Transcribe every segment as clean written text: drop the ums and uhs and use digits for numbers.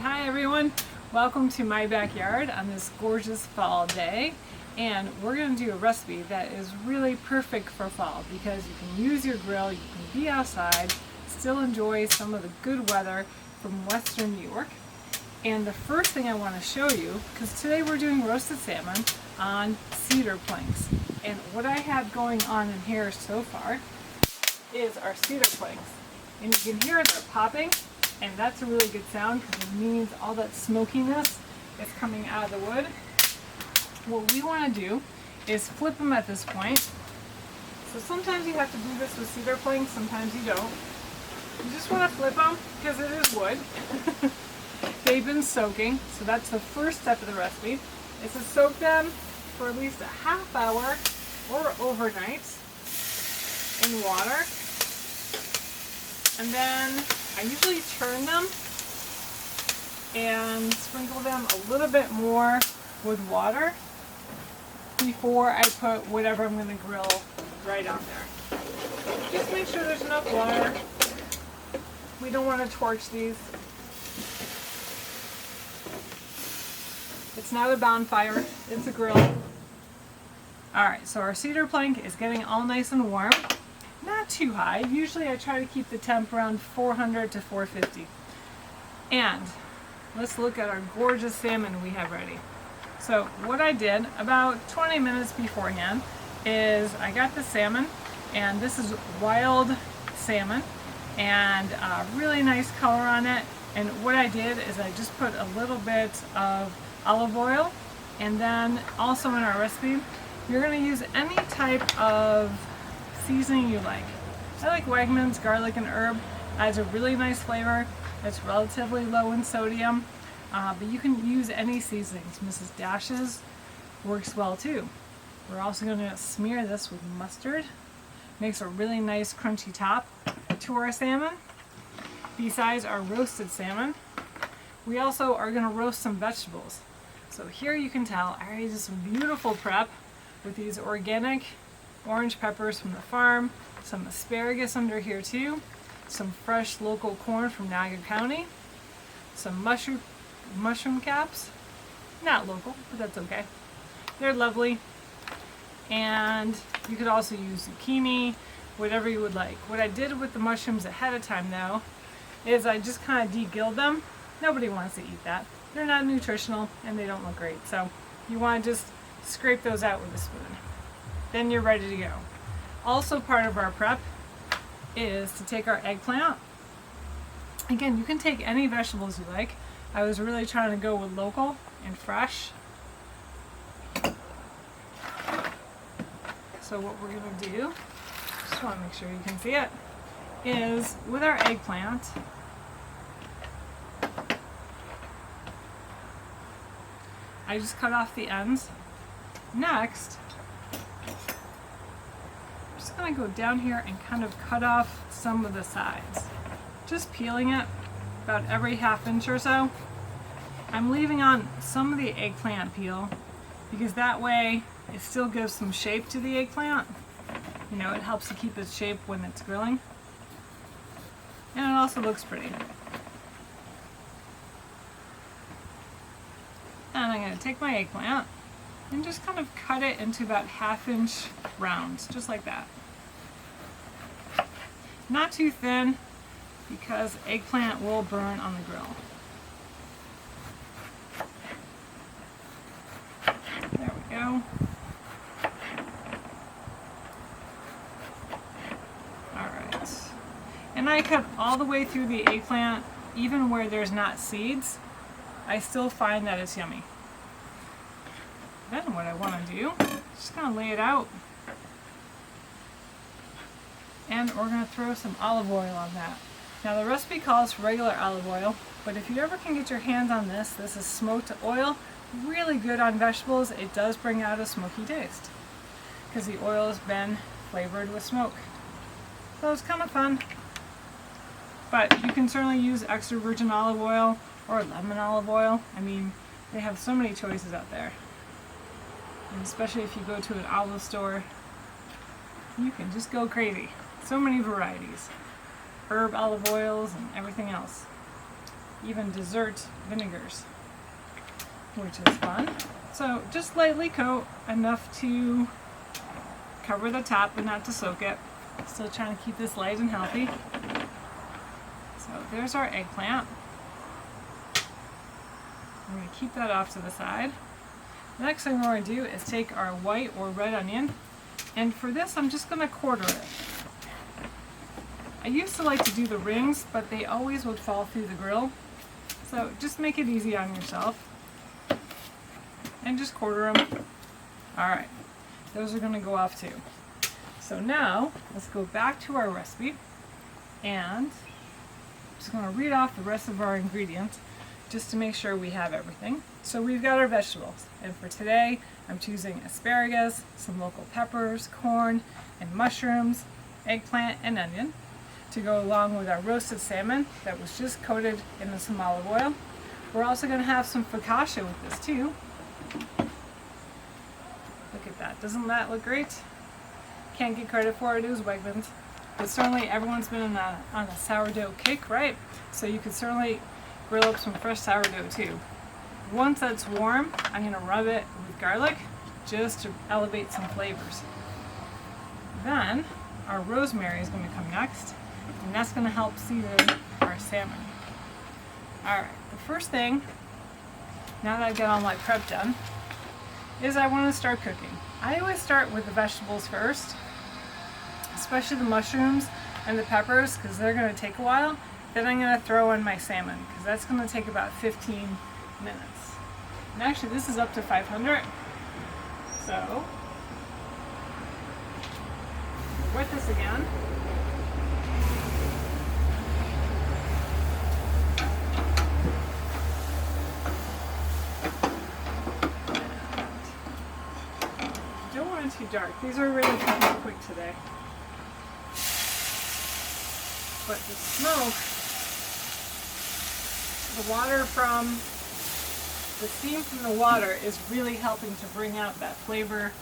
Hi everyone, welcome to my backyard on this gorgeous fall day, and we're going to do a recipe that is really perfect for fall because you can use your grill, you can be outside, still enjoy some of the good weather from western New York. And the first thing I want to show you, because today we're doing roasted salmon on cedar planks, and what I have going on in here so far is our cedar planks, and you can hear they're popping. And that's a really good sound because it means all that smokiness is coming out of the wood. What we want to do is flip them at this point. So sometimes you have to do this with cedar planks, sometimes you don't. You just want to flip them because it is wood. They've been soaking, so that's the first step of the recipe, is to soak them for at least a half hour or overnight in water. And then I usually turn them and sprinkle them a little bit more with water before I put whatever I'm going to grill right on there. Just make sure there's enough water. We don't want to torch these. It's not a bonfire, it's a grill. Alright, so our cedar plank is getting all nice and warm. Not too high. Usually I try to keep the temp around 400 to 450. And let's look at our gorgeous salmon we have ready. So what I did about 20 minutes beforehand is I got the salmon, and this is wild salmon, and really nice color on it. And what I did is I just put a little bit of olive oil, and then also in our recipe you're going to use any type of seasoning you like. I like Wegmans garlic and herb. Adds a really nice flavor. It's relatively low in sodium, but you can use any seasonings. Mrs. Dash's works well too. We're also going to smear this with mustard. Makes a really nice crunchy top to our salmon. Besides our roasted salmon, we also are going to roast some vegetables. So here you can tell I already did some beautiful prep with these organic orange peppers from the farm, some asparagus under here too, some fresh local corn from Niagara County, some mushroom caps, not local, but that's okay. They're lovely. And you could also use zucchini, whatever you would like. What I did with the mushrooms ahead of time though, is I just kind of de-gilled them. Nobody wants to eat that. They're not nutritional and they don't look great. So you want to just scrape those out with a spoon. Then you're ready to go. Also part of our prep is to take our eggplant. Again, you can take any vegetables you like. I was really trying to go with local and fresh. So what we're going to do, just want to make sure you can see it, is with our eggplant, I just cut off the ends. Next, I'm just going to go down here and kind of cut off some of the sides. Just peeling it about every half inch or so. I'm leaving on some of the eggplant peel because that way it still gives some shape to the eggplant. You know, it helps to keep its shape when it's grilling. And it also looks pretty. And I'm going to take my eggplant and just kind of cut it into about half-inch rounds, just like that. Not too thin, because eggplant will burn on the grill. There we go. Alright. And I cut all the way through the eggplant, even where there's not seeds. I still find that it's yummy. Then what I want to do, just kind of lay it out. And we're going to throw some olive oil on that. Now the recipe calls for regular olive oil, but if you ever can get your hands on this is smoked oil. Really good on vegetables. It does bring out a smoky taste because the oil has been flavored with smoke. So it's kind of fun. But you can certainly use extra virgin olive oil or lemon olive oil. I mean, they have so many choices out there. And especially if you go to an olive store, you can just go crazy. So many varieties. Herb olive oils and everything else. even dessert vinegars, which is fun. So just lightly coat, enough to cover the top but not to soak it. Still trying to keep this light and healthy. So there's our eggplant. I'm going to keep that off to the side. The next thing we're going to do is take our white or red onion, and for this I'm just going to quarter it. I used to like to do the rings, but they always would fall through the grill. So just make it easy on yourself. And just quarter them. Alright, those are going to go off too. So now, let's go back to our recipe, and I'm just going to read off the rest of our ingredients just to make sure we have everything. So we've got our vegetables, and for today I'm choosing asparagus, some local peppers, corn, and mushrooms, eggplant, and onion to go along with our roasted salmon that was just coated in some olive oil. We're also going to have some focaccia with this too. Look at that, doesn't that look great? Can't get credit for it, it was Wegmans. But certainly everyone's been on a sourdough kick, right? So you could certainly grill up some fresh sourdough too. Once that's warm, I'm going to rub it with garlic just to elevate some flavors. Then our rosemary is going to come next, and that's going to help season our salmon. Alright, the first thing, now that I've got all my prep done, is I want to start cooking. I always start with the vegetables first, especially the mushrooms and the peppers, because they're going to take a while. Then I'm going to throw in my salmon, because that's going to take about 15 minutes. And actually this is up to 500. So, wet this again. Don't want it too dark. These are really cooking quick today. But the smoke, the water from the steam from the water is really helping to bring out that flavor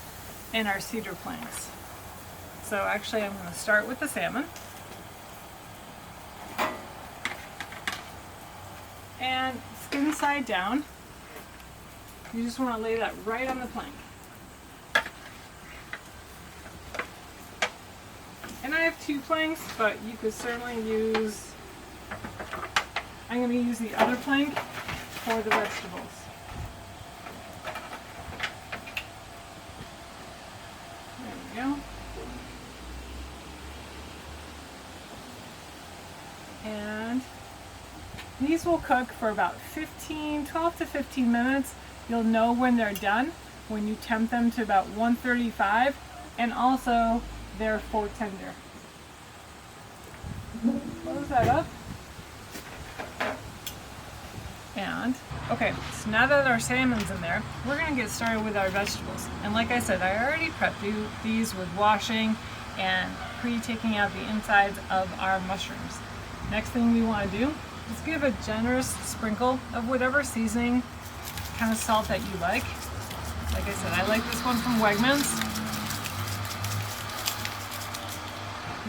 in our cedar planks. So actually I'm going to start with the salmon. And skin side down. You just want to lay that right on the plank. And I have 2 planks, but you could certainly use, I'm going to use the other plank for the vegetables. There we go. And these will cook for about 12 to 15 minutes. You'll know when they're done when you temp them to about 135, and also they're full tender. Close that up. And, okay, so now that our salmon's in there, we're going to get started with our vegetables. And like I said, I already prepped these with washing and pre-taking out the insides of our mushrooms. Next thing we want to do is give a generous sprinkle of whatever seasoning, kind of salt that you like. Like I said, I like this one from Wegmans.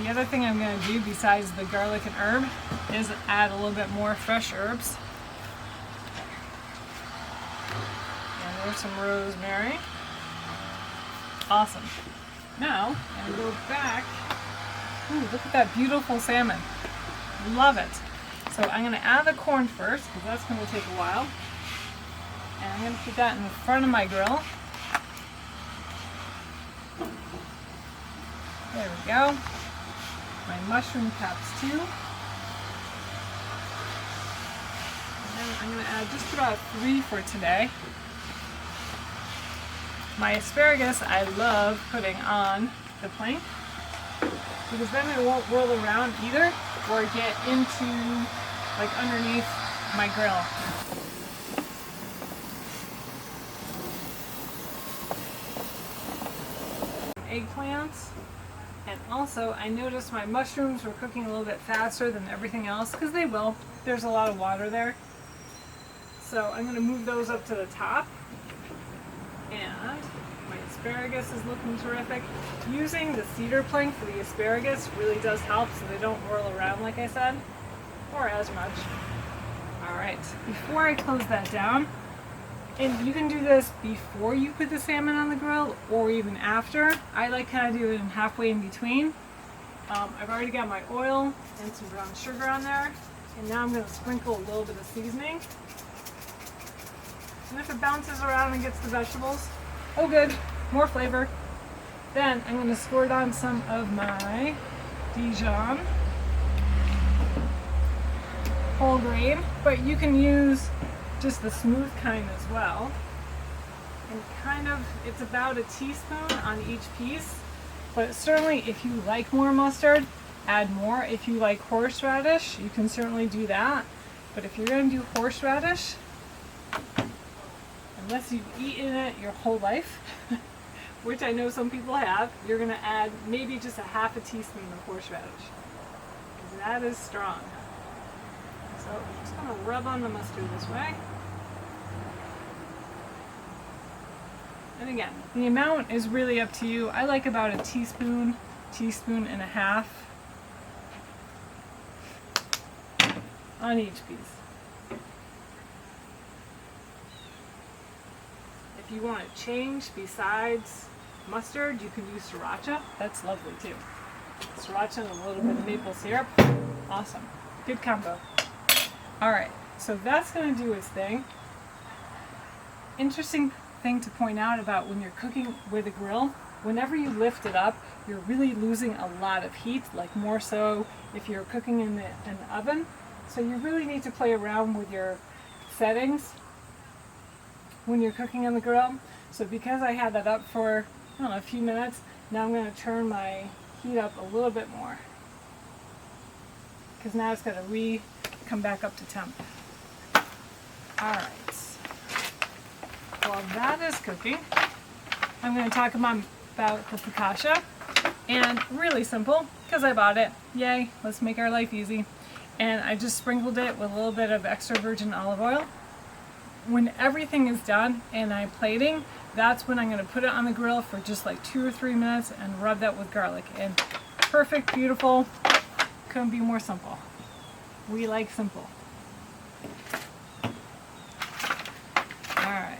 The other thing I'm going to do besides the garlic and herb is add a little bit more fresh herbs. And there's some rosemary. Awesome. Now, I'm going to go back. Ooh, look at that beautiful salmon. Love it. So I'm going to add the corn first, because that's going to take a while. And I'm going to put that in the front of my grill. There we go. My mushroom caps too. And then I'm going to add just about 3 for today. My asparagus I love putting on the plank, because then it won't whirl around either or get into, like, underneath my grill. Eggplants. And also, I noticed my mushrooms were cooking a little bit faster than everything else, because they will. There's a lot of water there. So I'm going to move those up to the top. And my asparagus is looking terrific. Using the cedar plank for the asparagus really does help so they don't whirl around, like I said, or as much. All right, before I close that down, and you can do this before you put the salmon on the grill or even after. I like kind of doing it halfway in between. I've already got my oil and some brown sugar on there, and now I'm going to sprinkle a little bit of seasoning. And if it bounces around and gets the vegetables, oh good, more flavor. Then I'm going to squirt on some of my Dijon whole grain, but you can use just the smooth kind as well. And kind of, it's about a teaspoon on each piece, but certainly if you like more mustard, add more. If you like horseradish, you can certainly do that. But if you're going to do horseradish, unless you've eaten it your whole life, which I know some people have, you're going to add maybe just a half a teaspoon of horseradish, because that is strong. So I'm just going to rub on the mustard this way. And again, the amount is really up to you. I like about a teaspoon, teaspoon and a half on each piece. If you want to change besides mustard, you can use sriracha. That's lovely too. Sriracha and a little bit of maple syrup. Awesome. Good combo. Alright, so that's going to do its thing. Interesting thing to point out about when you're cooking with a grill, whenever you lift it up, you're really losing a lot of heat, like more so if you're cooking in an oven. So you really need to play around with your settings when you're cooking on the grill. So because I had that up for, I don't know, a few minutes, now I'm going to turn my heat up a little bit more, because now it's got to come back up to temp. Alright. While that is cooking, I'm going to talk about the focaccia. And really simple, because I bought it. Yay, let's make our life easy. And I just sprinkled it with a little bit of extra virgin olive oil. When everything is done and I'm plating, that's when I'm going to put it on the grill for just like 2 or 3 minutes and rub that with garlic. And perfect, beautiful, couldn't be more simple. We like simple. Alright.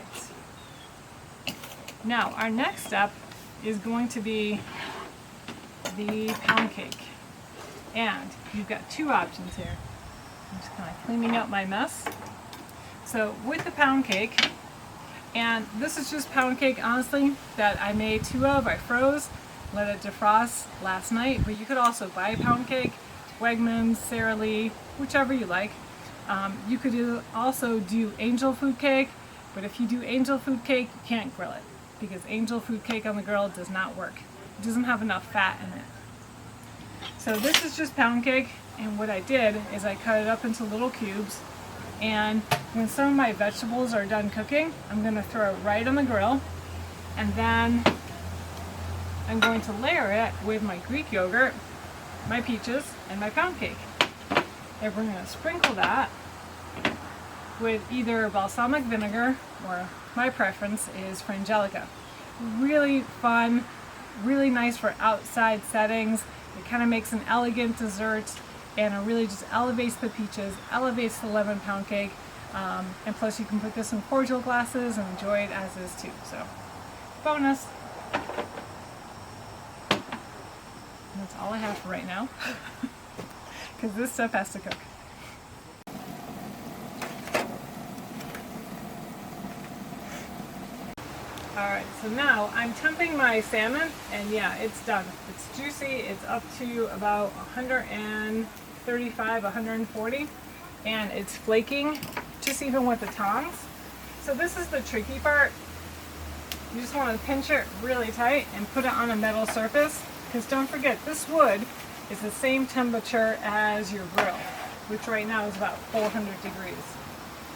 Now, our next step is going to be the pound cake. And you've got two options here. I'm just kind of cleaning up my mess. So with the pound cake, and this is just pound cake, honestly, that I made 2 of. I froze, let it defrost last night, but you could also buy pound cake, Wegmans, Sara Lee, whichever you like. You could also do angel food cake, but if you do angel food cake, you can't grill it, because angel food cake on the grill does not work. It doesn't have enough fat in it. So this is just pound cake, and what I did is I cut it up into little cubes, and when some of my vegetables are done cooking, I'm going to throw it right on the grill, and then I'm going to layer it with my Greek yogurt, my peaches, and my pound cake. And we're going to sprinkle that with either balsamic vinegar, or my preference is frangelica. Really fun, really nice for outside settings. It kind of makes an elegant dessert, and it really just elevates the peaches, elevates the lemon pound cake, and plus you can put this in cordial glasses and enjoy it as is too. So, bonus. And that's all I have for right now, because this stuff has to cook. Alright, so now I'm temping my salmon, and yeah, it's done. It's juicy. It's up to about 135, 140, and it's flaking just even with the tongs. So this is the tricky part. You just want to pinch it really tight and put it on a metal surface, because don't forget, this wood is the same temperature as your grill, which right now is about 400 degrees.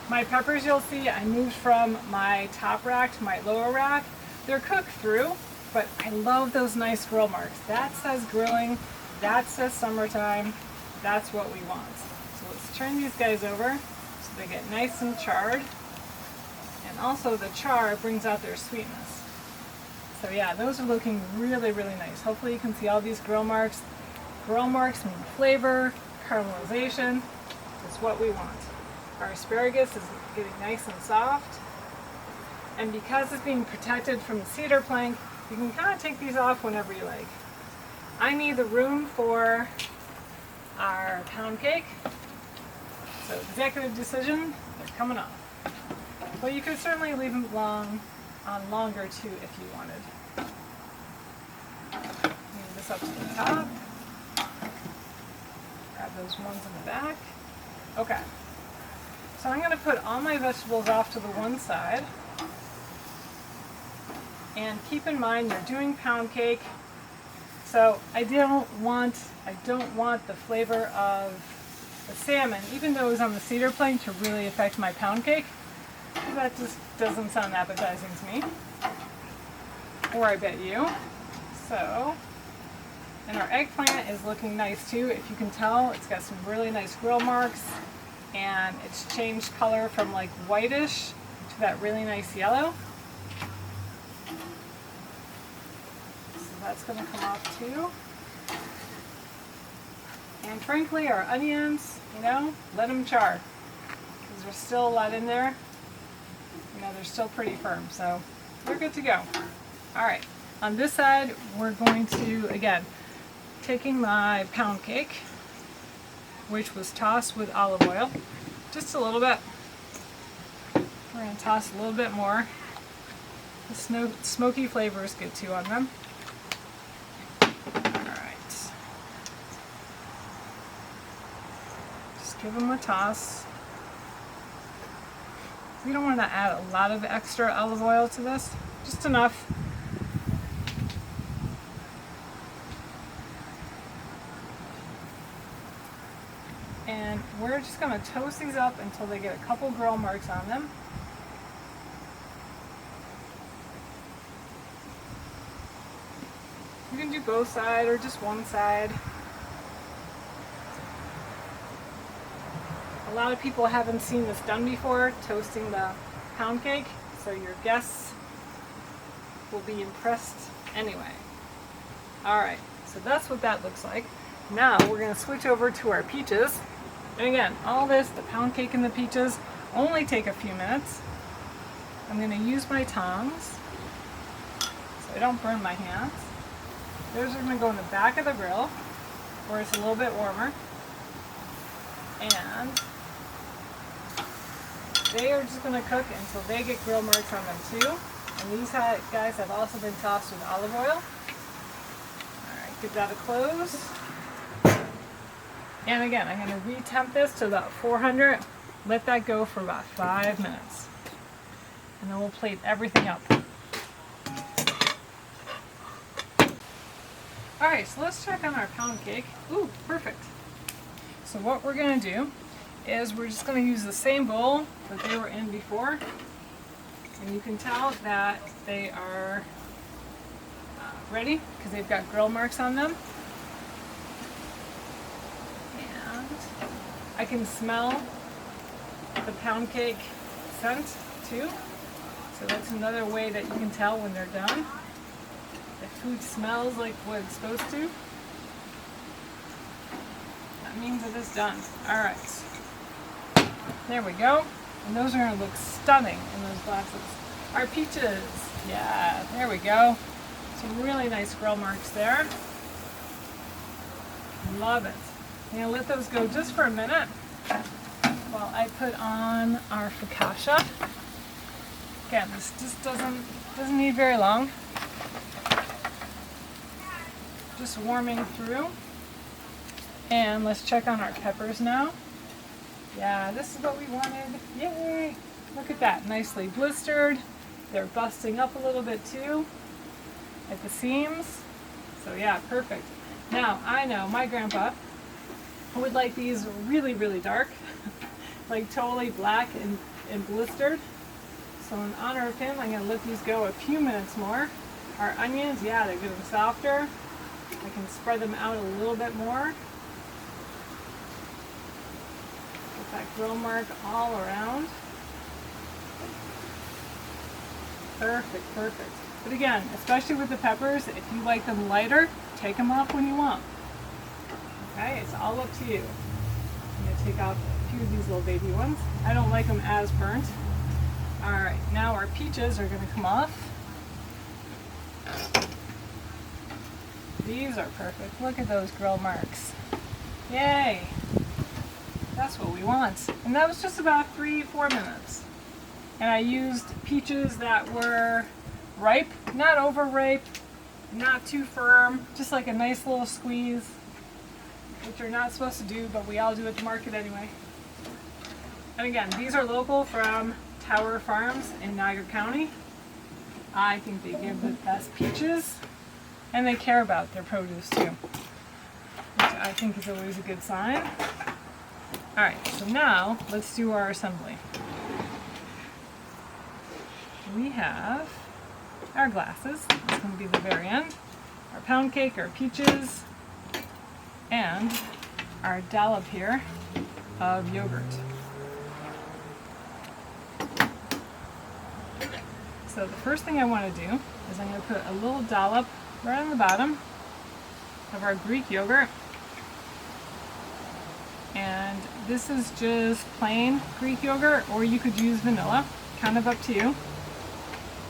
My peppers, you'll see, I moved from my top rack to my lower rack. They're cooked through, but I love those nice grill marks. That says grilling, that says summertime, that's what we want. So let's turn these guys over so they get nice and charred. And also the char brings out their sweetness. So yeah, those are looking really, really nice. Hopefully you can see all these grill marks. Grill marks mean flavor, caramelization. That's what we want. Our asparagus is getting nice and soft. And because it's being protected from the cedar plank, you can kind of take these off whenever you like. I need the room for our pound cake. So executive decision, they're coming off. But you could certainly leave them on longer too if you wanted. Move this up to the top. Grab those ones in the back. Okay. So I'm going to put all my vegetables off to the one side. And keep in mind you're doing pound cake. So I don't want the flavor of the salmon, even though it was on the cedar plank, to really affect my pound cake. That just doesn't sound appetizing to me. Or I bet you. So, and our eggplant is looking nice too. If you can tell, it's got some really nice grill marks, and it's changed color from like whitish to that really nice yellow. So that's going to come off too. And frankly, our onions, let them char, because there's still a lot in there. They're still pretty firm, so we're good to go. All right, on this side, we're going to, again, taking my pound cake, which was tossed with olive oil, just a little bit. We're going to toss a little bit more. The smoky flavors get too on them. All right. Just give them a toss. We don't want to add a lot of extra olive oil to this, just enough. And we're just going to toast these up until they get a couple grill marks on them. You can do both sides or just one side. A lot of people haven't seen this done before, toasting the pound cake, so your guests will be impressed anyway. Alright, so that's what that looks like. Now we're going to switch over to our peaches. And again, all this, the pound cake and the peaches, only take a few minutes. I'm going to use my tongs so I don't burn my hands. Those are going to go in the back of the grill where it's a little bit warmer. And they are just going to cook until they get grill marks on them too. And these guys have also been tossed with olive oil. Alright, give that a close. And again, I'm going to retemp this to about 400. Let that go for about 5 minutes. And then we'll plate everything up. Alright, so let's check on our pound cake. Ooh, perfect. So what we're going to do is we're just going to use the same bowl that they were in before. And you can tell that they are ready because they've got grill marks on them. And I can smell the pound cake scent too. So that's another way that you can tell when they're done. The food smells like what it's supposed to. That means it is done. Alright. There we go. And those are going to look stunning in those glasses. Our peaches. Yeah, there we go. Some really nice grill marks there. Love it. I'm going to let those go just for a minute while I put on our focaccia. Again, this just doesn't need very long. Just warming through. And let's check on our peppers now. Yeah, this is what we wanted. Yay! Look at that, nicely blistered. They're busting up a little bit too at the seams. So yeah, perfect. Now, I know my grandpa would like these really, really dark, like totally black and blistered. So in honor of him, I'm going to let these go a few minutes more. Our onions, yeah, they're getting softer. I can spread them out a little bit more. Get that grill mark all around. Perfect, perfect. But again, especially with the peppers, if you like them lighter, take them off when you want. Okay, it's all up to you. I'm going to take out a few few of these little baby ones. I don't like them as burnt. All right, now our peaches are going to come off. These are perfect. Look at those grill marks. Yay! That's what we want. And that was just about 3-4 minutes. And I used peaches that were ripe, not overripe, not too firm, just like a nice little squeeze, which you're not supposed to do, but we all do at the market anyway. And again, these are local from Tower Farms in Niagara County. I think they give the best peaches, and they care about their produce too, which I think is always a good sign. All right, so now let's do our assembly. We have our glasses. It's going to be the very end. Our pound cake, our peaches, and our dollop here of yogurt. So the first thing I want to do is I'm going to put a little dollop right on the bottom of our Greek yogurt. And this is just plain Greek yogurt, or you could use vanilla, kind of up to you.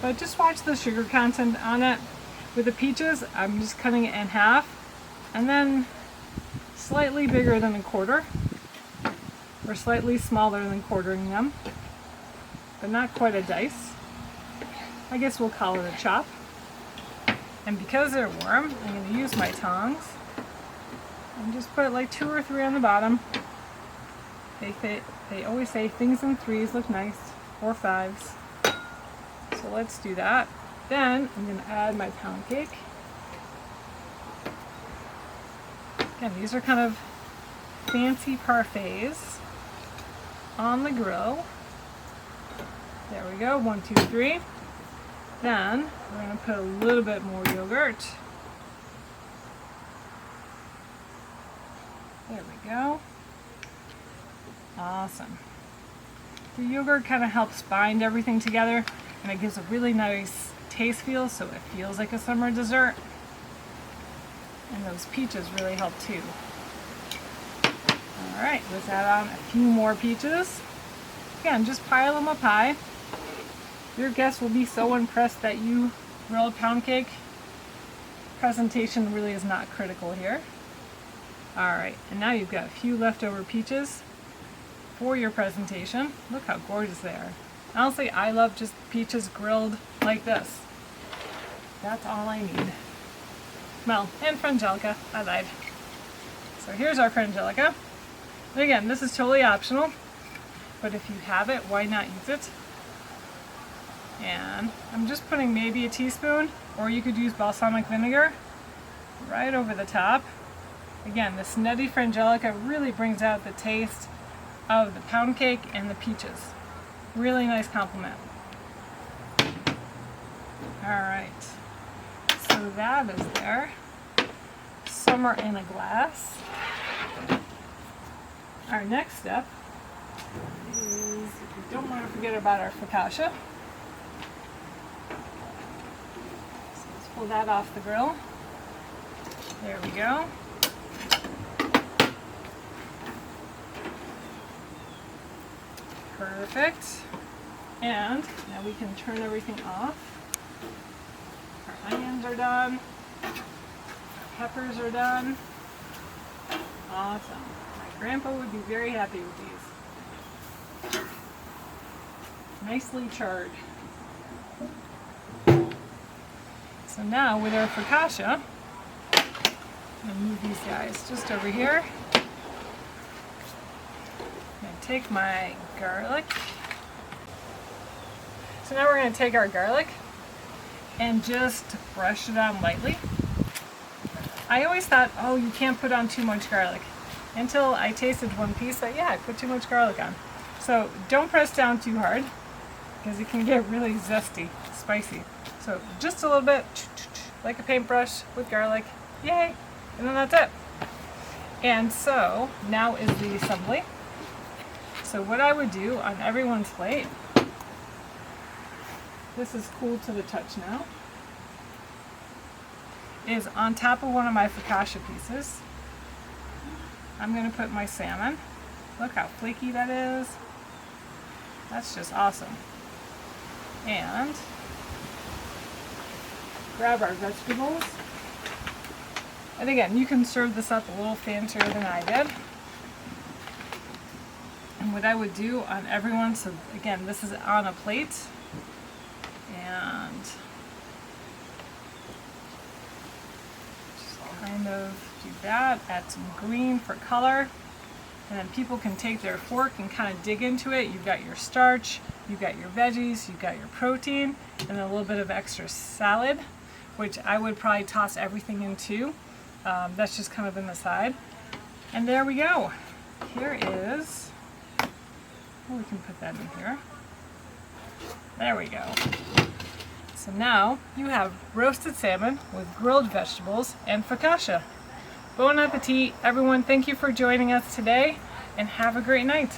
But just watch the sugar content on it. With the peaches, I'm just cutting it in half, and then slightly bigger than a quarter, or slightly smaller than quartering them, but not quite a dice. I guess we'll call it a chop. And because they're warm, I'm going to use my tongs and just put like 2 or 3 on the bottom. They always say things in 3s look nice, or 5s. So let's do that. Then I'm going to add my pound cake. Again, these are kind of fancy parfaits on the grill. There we go, 1, 2, 3. Then we're going to put a little bit more yogurt. There we go. Awesome. The yogurt kind of helps bind everything together, and it gives a really nice taste feel, so it feels like a summer dessert. And those peaches really help too. Alright, let's add on a few more peaches. Again, just pile them up high. Your guests will be so impressed that you grilled pound cake. Presentation really is not critical here. Alright, and now you've got a few leftover peaches for your presentation. Look how gorgeous they are. Honestly, I love just peaches grilled like this. That's all I need. Well, and frangelica. I lied. So here's our frangelica. And again, this is totally optional, but if you have it, why not use it? And I'm just putting maybe a teaspoon, or you could use balsamic vinegar right over the top. Again, this nutty frangelica really brings out the taste of the pound cake and the peaches. Really nice compliment. Alright, so that is there. Summer in a glass. Our next step is, we don't want to forget about our focaccia. So let's pull that off the grill. There we go. Perfect. And now we can turn everything off. Our onions are done. Our peppers are done. Awesome. My grandpa would be very happy with these. Nicely charred. So now with our focaccia, I'm going to move these guys just over here. I'm going to take my garlic. So now we're going to take our garlic and just brush it on lightly. I always thought, oh, you can't put on too much garlic, until I tasted one piece that, yeah, I put too much garlic on. So don't press down too hard, because it can get really zesty, spicy. So just a little bit, like a paintbrush with garlic, yay, and then that's it. And so now is the assembly. So what I would do on everyone's plate, this is cool to the touch now, is on top of one of my focaccia pieces, I'm going to put my salmon. Look how flaky that is. That's just awesome. And grab our vegetables. And again, you can serve this up a little fancier than I did. And what I would do on everyone, so again, this is on a plate. And just kind of do that, add some green for color. And then people can take their fork and kind of dig into it. You've got your starch, you've got your veggies, you've got your protein, and then a little bit of extra salad, which I would probably toss everything into. That's just kind of in the side. And there we go. Here is, we can put that in here. There we go. So now you have roasted salmon with grilled vegetables and focaccia. Bon appetit, everyone. Thank you for joining us today, and have a great night.